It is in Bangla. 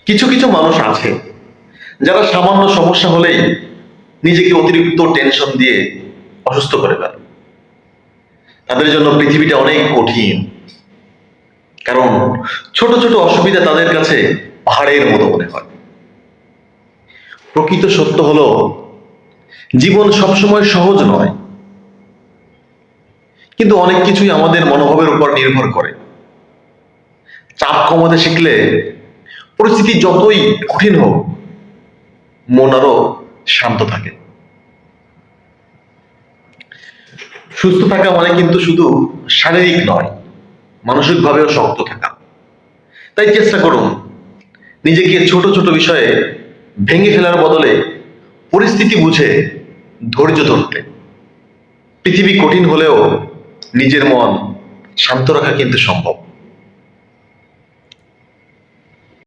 কিছু কিছু মানুষ আছে যারা সামান্য সমস্যা হলেই নিজেকে অতিরিক্ত টেনশন দিয়ে অসুস্থ করে ফেলে। তাদের জন্য পৃথিবীটা অনেক কঠিন, কারণ ছোট ছোট অসুবিধা তাদের কাছে পাহাড়ের মতো মনে হয়। প্রকৃত সত্য হলো, জীবন সবসময় সহজ নয়, কিন্তু অনেক কিছুই আমাদের মনোভাবের উপর নির্ভর করে। চাপ কমাতে শিখলে পরিস্থিতি যতই কঠিন হোক, মন আরো শান্ত থাকে। সুস্থ থাকা মানে কিন্তু শুধু শারীরিক নয়, মানসিকভাবেও শক্ত থাকা। তাই চেষ্টা করুন নিজেকে ছোট ছোট বিষয়ে ভেঙে ফেলার বদলে পরিস্থিতি বুঝে ধৈর্য ধরতে। পৃথিবী কঠিন হলেও নিজের মন শান্ত রাখা কিন্তু সম্ভব।